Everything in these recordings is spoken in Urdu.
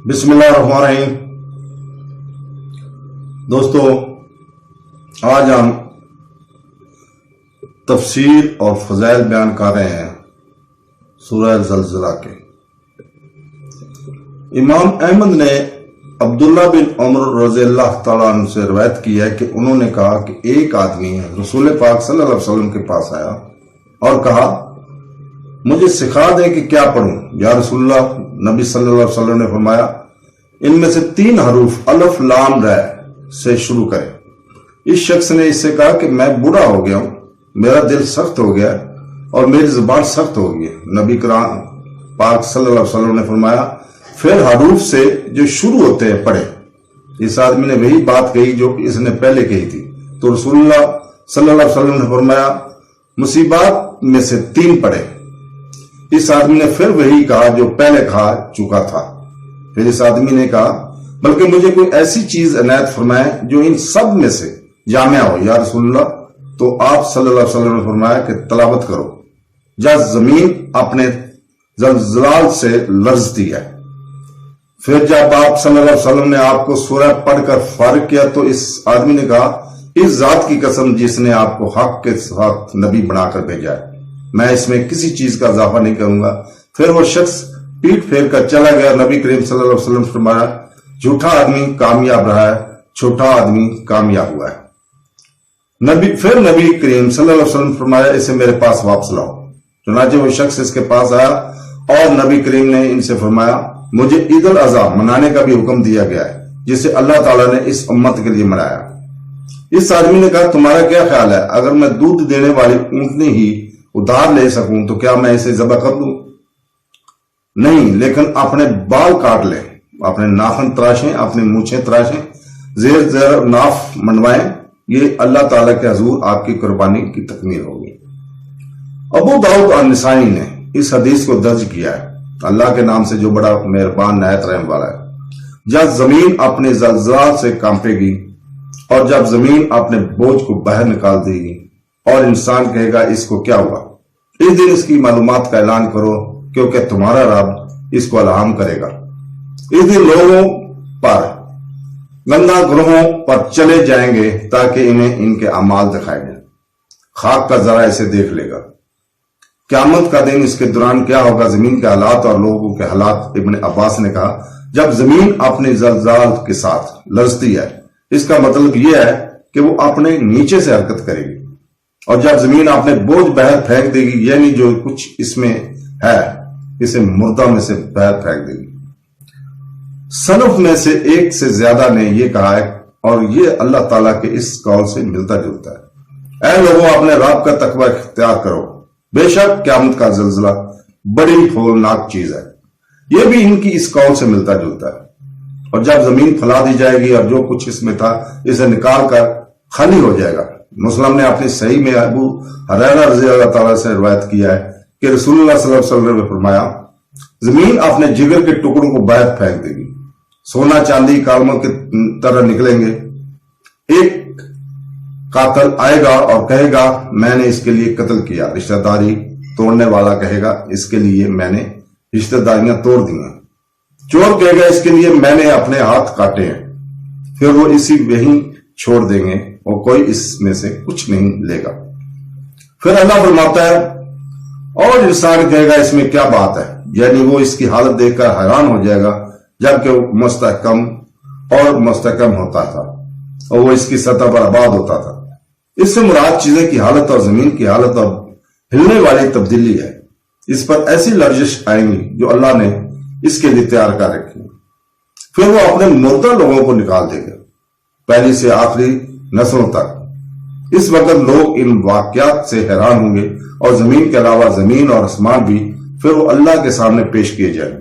بسم اللہ الرحمن الرحیم۔ دوستو، آج ہم تفسیر اور فضائل بیان کر رہے ہیں سورہ زلزلہ کے۔ امام احمد نے عبداللہ بن عمر رضی اللہ تعالیٰ عنہ سے روایت کی ہے کہ انہوں نے کہا کہ ایک آدمی رسول پاک صلی اللہ علیہ وسلم کے پاس آیا اور کہا مجھے سکھا دیں کہ کیا پڑھوں یا رسول اللہ۔ نبی صلی اللہ علیہ وسلم نے فرمایا ان میں سے 3 حروف الف لام را سے شروع کریں۔ اس شخص نے اس سے کہا کہ میں بوڑھا ہو گیا ہوں، میرا دل سخت ہو گیا اور میری زبان سخت ہو گئی۔ نبی کرام پاک صلی اللہ علیہ وسلم نے فرمایا پھر حروف سے جو شروع ہوتے ہیں پڑھے۔ اس آدمی نے وہی بات کہی جو اس نے پہلے کہی تھی، تو رسول اللہ صلی اللہ علیہ وسلم نے فرمایا مصیبات میں سے 3 پڑھے۔ اس آدمی نے پھر وہی کہا جو پہلے کہا چکا تھا۔ پھر اس آدمی نے کہا بلکہ مجھے کوئی ایسی چیز عنایت فرمائے جو ان سب میں سے جامع ہو یا رسول اللہ۔ تو آپ صلی اللہ علیہ وسلم نے فرمایا کہ تلاوت کرو جب زمین اپنے زلزال سے لرزتی ہے۔ پھر جب آپ صلی اللہ علیہ وسلم نے آپ کو سورہ پڑھ کر فارغ کیا تو اس آدمی نے کہا اس ذات کی قسم جس نے آپ کو حق کے ساتھ نبی بنا کر بھیجا ہے، میں اس میں کسی چیز کا اضافہ نہیں کروں گا۔ پھر وہ شخص پیٹ پھیر کر چلا گیا۔ نبی کریم صلی اللہ علیہ وسلم فرمایا جھوٹا آدمی کامیاب رہا ہے، چھوٹا آدمی کامیاب ہوا ہے۔ پھر نبی کریم صلی اللہ علیہ وسلم فرمایا اسے میرے پاس واپس لاؤ۔ چنانچہ وہ شخص اس کے پاس آیا اور نبی کریم نے ان سے فرمایا مجھے عید الاضحیٰ منانے کا بھی حکم دیا گیا ہے جسے اللہ تعالیٰ نے اس امت کے لیے منایا۔ اس آدمی نے کہا تمہارا کیا خیال ہے اگر میں دودھ دینے والی اونٹنی ہی ادھار لے سکوں تو کیا میں اسے ذبح کر دوں؟ نہیں، لیکن اپنے بال کاٹ لیں، اپنے ناخن تراشیں، اپنی مونچھیں تراشیں، زیر ناف منڈوائیں، یہ اللہ تعالیٰ کے حضور آپ کی قربانی کی تکمیل ہوگی۔ ابو داؤد اور نسائی نے اس حدیث کو درج کیا ہے۔ اللہ کے نام سے جو بڑا مہربان نہایت رحم والا ہے۔ جب زمین اپنے زلزال سے کانپے گی اور جب زمین اپنے بوجھ کو باہر نکال دے گی اور انسان کہے گا اس کو کیا ہوا، اس دن اس کی معلومات کا اعلان کرو کیونکہ تمہارا رب اس کو الہام کرے گا۔ اس دن لوگوں پر گندا گروہوں پر چلے جائیں گے تاکہ انہیں ان کے اعمال دکھائے جائیں۔ خاک کا ذرا اسے دیکھ لے گا۔ قیامت کا دن اس کے دوران کیا ہوگا، زمین کے حالات اور لوگوں کے حالات۔ ابن عباس نے کہا جب زمین اپنے زلزال کے ساتھ لرزتی ہے اس کا مطلب یہ ہے کہ وہ اپنے نیچے سے حرکت کرے گی، اور جب زمین اپنے بوجھ باہر پھینک دے گی یعنی جو کچھ اس میں ہے اسے مردہ میں سے باہر پھینک دے گی۔ سلف میں سے ایک سے زیادہ نے یہ کہا ہے اور یہ اللہ تعالیٰ کے اس قول سے ملتا جلتا ہے، اے لوگوں اپنے رب کا تقوی اختیار کرو، بے شک قیامت کا زلزلہ بڑی ہولناک چیز ہے۔ یہ بھی ان کی اس قول سے ملتا جلتا ہے۔ اور جب زمین پھیلا دی جائے گی اور جو کچھ اس میں تھا اسے نکال کر خالی ہو جائے گا۔ مسلم نے اپنی صحیح میں ابو ہریرہ رضی اللہ تعالیٰ سے روایت کیا ہے کہ رسول اللہ صلی اللہ علیہ وسلم نے فرمایا زمین اپنے جگر کے ٹکڑوں کو باہر پھینک دے گی، سونا چاندی کالموں کی طرح نکلیں گے۔ ایک قاتل آئے گا اور کہے گا میں نے اس کے لیے قتل کیا، رشتہ داری توڑنے والا کہے گا اس کے لیے میں نے رشتہ داریاں توڑ دی ہیں، چور کہے گا اس کے لیے میں نے اپنے ہاتھ کاٹے ہیں۔ پھر وہ اسی وہیں چھوڑ دیں گے اور کوئی اس میں سے کچھ نہیں لے گا۔ پھر اللہ فرماتا ہے اور انسان کہے گا اس میں کیا بات ہے، یعنی وہ اس کی حالت دیکھ کر حیران ہو جائے گا جبکہ وہ مستحکم اور مستحکم ہوتا تھا اور وہ اس کی سطح پر آباد ہوتا تھا۔ اس سے مراد چیزیں کی حالت اور زمین کی حالت اور ہلنے والی تبدیلی ہے۔ اس پر ایسی لرزش آئیں گی جو اللہ نے اس کے لیے تیار کر رکھی۔ پھر وہ اپنے مردہ لوگوں کو نکال دے گا، پہلی سے آخری نسلوں تک۔ اس وقت لوگ ان واقعات سے حیران ہوں گے اور زمین کے علاوہ زمین اور آسمان بھی پھر وہ اللہ کے سامنے پیش کیے جائیں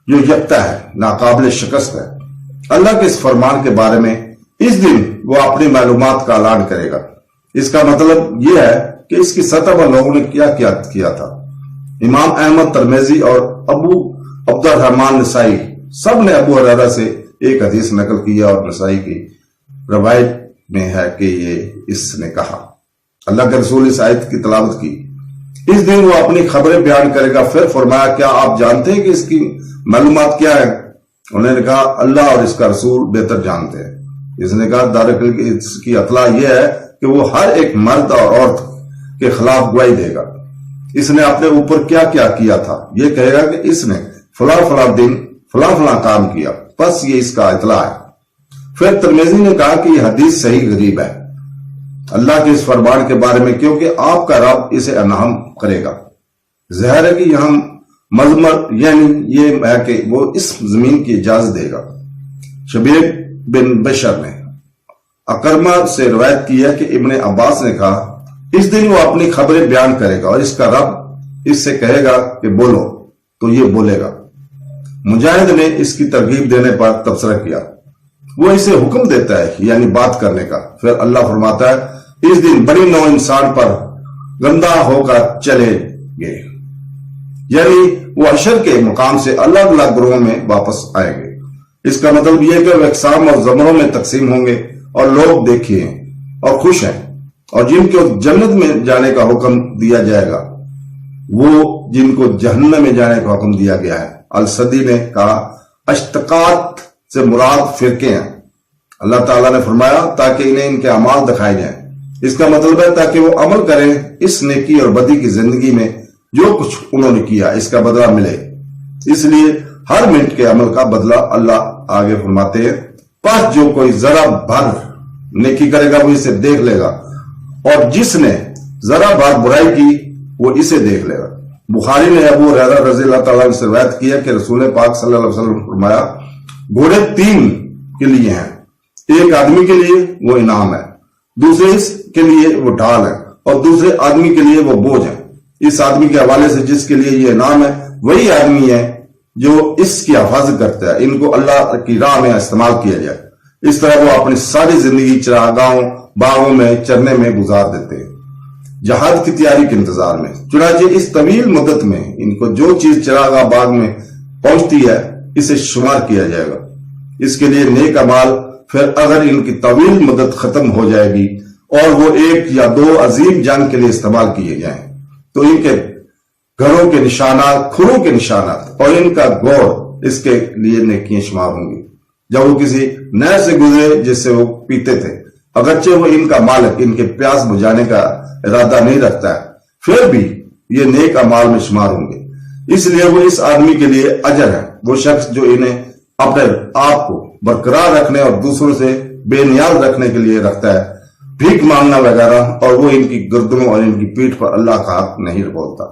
جو یکتا ہے، ناقابل شکست ہے۔ اللہ کے اس فرمان کے بارے میں اس دن وہ اپنی معلومات کا اعلان کرے گا۔ اس کا مطلب یہ ہے کہ اس کی سطح پر لوگوں نے کیا تھا۔ امام احمد، ترمذی اور ابو عبد الرحمن نسائی سب نے ابو ہریرہ سے ایک حدیث نقل کیا اور نسائی کی روایت میں ہے کہ یہ اس نے کہا اللہ کے رسول اس آیت کی تلاوت کی اس دن وہ اپنی خبریں بیان کرے گا۔ پھر فرمایا کیا آپ جانتے ہیں کہ اس کی معلومات کیا ہے؟ انہوں نے کہا اللہ اور اس کا رسول بہتر جانتے ہیں۔ اس نے کہا دراصل اس کی اطلاع یہ ہے کہ وہ ہر ایک مرد اور عورت کے خلاف گواہی دے گا۔ اس نے اپنے اوپر کیا کیا کیا تھا، یہ کہے گا کہ اس نے فلاں فلاں دن فلاں فلاں کام کیا، بس یہ اس کا اطلاع ہے۔ پھر ترمذی نے کہا کہ یہ حدیث صحیح غریب ہے اللہ کے اس فرمان کے بارے میں، کیونکہ آپ کا رب اسے انعام کرے گا۔ ظاہر ہے کہ یہاں مضمر یعنی یہ ہے کہ وہ اس زمین کی اجازت دے گا۔ شبیب بن بشر نے اکرمہ سے روایت کی ہے کہ ابن عباس نے کہا اس دن وہ اپنی خبریں بیان کرے گا اور اس کا رب اس سے کہے گا کہ بولو تو یہ بولے گا۔ مجاہد نے اس کی ترغیب دینے پر تبصرہ کیا، وہ اسے حکم دیتا ہے یعنی بات کرنے کا، پھر اللہ فرماتا ہے اس دن بڑی نوع انسان پر گندہ ہو کر چلے گے، یعنی وہ حشر کے مقام سے الگ الگ گروہوں میں واپس آئیں گے۔ اس کا مطلب یہ کہ وہ اقسام اور زمروں میں تقسیم ہوں گے، اور لوگ دیکھیے اور خوش ہیں، اور جن کو جنت میں جانے کا حکم دیا جائے گا وہ جن کو جہنم میں جانے کا حکم دیا گیا ہے۔ السدی نے کہا اشتقات سے مراد فرقے ہیں۔ اللہ تعالیٰ نے فرمایا تاکہ انہیں ان کے اعمال دکھائے جائیں، اس کا مطلب ہے تاکہ وہ عمل کریں اس نیکی اور بدی کی زندگی میں جو کچھ انہوں نے کیا اس کا بدلہ ملے۔ اس لیے ہر منٹ کے عمل کا بدلہ اللہ آگے فرماتے ہیں، پس جو کوئی ذرا بھر نیکی کرے گا وہ اسے دیکھ لے گا، اور جس نے ذرا بھر برائی کی وہ اسے دیکھ لے گا۔ بخاری نے ابو ہریرہ رضی اللہ تعالیٰ عنہ سے روایت کیا کہ رسول پاک صلی اللہ علیہ وسلم نے فرمایا گھوڑے تین کے لیے ہیں، ایک آدمی کے لیے وہ انعام ہے، دوسرے کے لیے وہ ڈھال ہے، اور دوسرے آدمی کے لیے وہ بوجھ ہے۔ اس آدمی کے حوالے سے جس کے لیے یہ انعام ہے وہی آدمی ہے جو اس کی حفاظت کرتا ہے، ان کو اللہ کی راہ میں استعمال کیا جائے۔ اس طرح وہ اپنی ساری زندگی چراگاہوں باغوں میں چرنے میں گزار دیتے ہیں، جہاد کی تیاری کے انتظار میں۔ چنانچہ اس طویل مدت میں ان کو جو چیز چراگاہ باغ میں پہنچتی ہے اسے شمار کیا جائے گا، اس کے لیے نیک اعمال۔ پھر اگر ان کی طویل مدت ختم ہو جائے گی اور وہ ایک یا دو عظیم جنگ کے لیے استعمال کیے جائیں تو ان کے گھروں کے نشانات، کھروں کے نشانات اور ان کا گوڑ اس کے لیے نیکیاں شمار ہوں گی۔ جب وہ کسی نہر سے گزرے جس سے وہ پیتے تھے، اگرچہ وہ ان کا مالک ان کے پیاس بجھانے کا ارادہ نہیں رکھتا ہے، پھر بھی یہ نیک اعمال میں شمار ہوں گے۔ اس لیے وہ اس آدمی کے لیے اجر ہے، وہ شخص جو انہیں اپنے آپ کو برقرار رکھنے اور دوسروں سے بے نیاز رکھنے کے لیے رکھتا ہے، بھیک مانگنا وغیرہ، اور وہ ان کی گردنوں اور ان کی پیٹھ پر اللہ کا حق نہیں بولتا،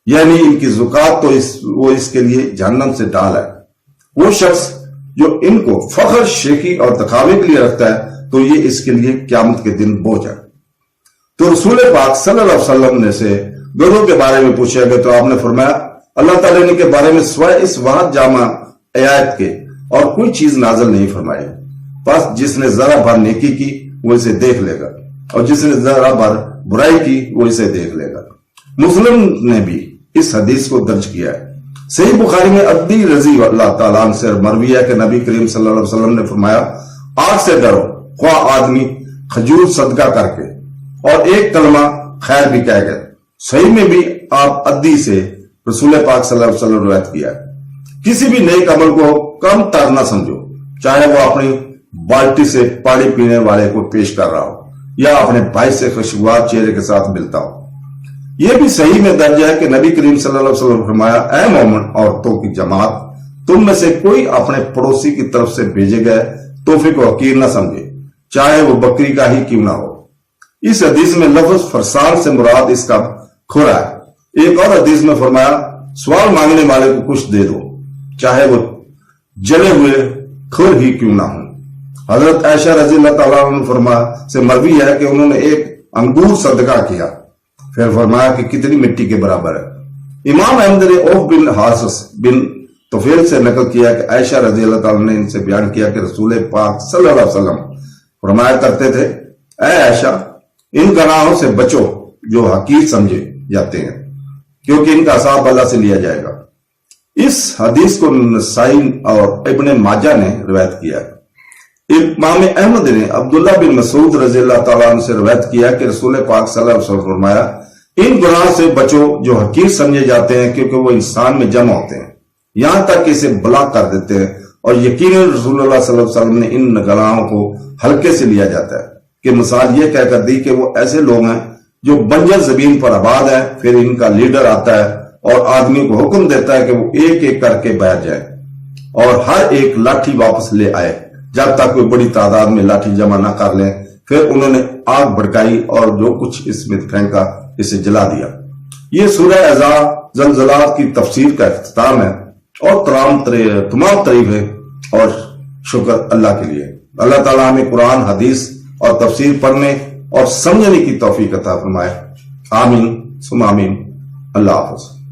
یعنی ان کی زکات تو وہ اس کے لیے جہنم سے ڈال ہے۔ وہ شخص جو ان کو فخر، شیخی اور دکھاوے کے لیے رکھتا ہے تو یہ اس کے لیے قیامت کے دن بوجھ ہے۔ تو رسول پاک صلی اللہ علیہ وسلم نے سے گروہ کے بارے میں پوچھا گیا تو آپ نے فرمایا اللہ تعالیٰ نے کے بارے میں سوائے اس واحد جامع آیت کے اور کوئی چیز نازل نہیں فرمائی، بس جس نے ذرا بھر نیکی کی وہ اسے دیکھ لے گا، اور جس نے ذرا بھر برائی کی وہ اسے دیکھ لے گا۔ مسلم نے بھی اس حدیث کو درج کیا ہے۔ صحیح بخاری میں عدی رضی اللہ تعالیٰ عنہ سے مروی ہے کہ نبی کریم صلی اللہ علیہ وسلم نے فرمایا آگ سے ڈرو، خواہ آدمی کھجور صدقہ کر کے اور ایک کلمہ خیر بھی کہہ گئے۔ صحیح میں بھی آپ عدی سے رسول پاک صلی اللہ علیہ وسلم نے روایت کیا ہے، کسی بھی نیک عمل کو کم تر نہ سمجھو، چاہے وہ اپنی بالٹی سے پانی پینے والے کو پیش کر رہا ہو یا اپنے بھائی سے خوشگوار چہرے کے ساتھ ملتا ہو۔ یہ بھی صحیح میں درج ہے کہ نبی کریم صلی اللہ علیہ وسلم نے فرمایا اے مومن عورتوں کی جماعت، تم میں سے کوئی اپنے پڑوسی کی طرف سے بھیجے گئے تحفے کو حقیر نہ سمجھے، چاہے وہ بکری کا ہی کیوں نہ ہو۔ اس حدیث میں لفظ فرسان سے مراد اس کا کھرا ہے۔ ایک اور حدیث میں فرمایا سوال مانگنے والے کو کچھ دے دو، چاہے وہ جلے ہوئے کھر ہی کیوں نہ ہوں۔ حضرت عائشہ رضی اللہ تعالیٰ عنہ فرمایا سے مروی ہے کہ انہوں نے ایک انگور صدقہ کیا، پھر فرمایا کہ کتنی مٹی کے برابر ہے۔ امام احمد نے اوف بن حاسس بن طفیل سے نقل کیا کہ عائشہ رضی اللہ تعالیٰ نے ان سے بیان کیا کہ رسول پاک صلی اللہ علیہ وسلم فرمایا کرتے تھے اے عائشہ ان گناہوں سے بچو جو حقیر سمجھے جاتے ہیں، کیونکہ ان کا حساب اللہ سے لیا جائے گا۔ اس حدیث کو نسائی اور ابن ماجہ نے روایت کیا ہے۔ امام احمد نے عبداللہ بن مسعود رضی اللہ تعالیٰ عنہ سے روایت کیا کہ رسول پاک صلی اللہ علیہ وسلم فرمایا ان گناہوں سے بچو جو حقیر سمجھے جاتے ہیں، کیونکہ وہ انسان میں جمع ہوتے ہیں، یہاں تک کہ اسے بلاک کر دیتے ہیں اور یقیناً رسول اللہ صلی اللہ علیہ وسلم نے ان گناہوں کو ہلکے سے لیا جاتا ہے کہ مثال یہ کہہ کر دی کہ وہ ایسے لوگ ہیں جو بنجر زمین پر آباد ہیں، پھر ان کا لیڈر آتا ہے اور آدمی کو حکم دیتا ہے کہ وہ ایک ایک کر کے بیٹھ جائے اور ہر ایک لاٹھی واپس لے آئے جب تک کوئی بڑی تعداد میں لاٹھی جمع نہ کر لیں۔ پھر انہوں نے آگ بھڑکائی اور جو کچھ اس میں پھینکا اسے جلا دیا۔ یہ سورہ اعزاز زلزلات کی تفسیر کا اختتام ہے اور تمام تعریفیں اور شکر اللہ کے لیے۔ اللہ تعالیٰ ہمیں قرآن، حدیث اور تفسیر پڑھنے اور سمجھنے کی توفیق عطا فرمائے۔ آمین ثم آمین۔ اللہ حافظ۔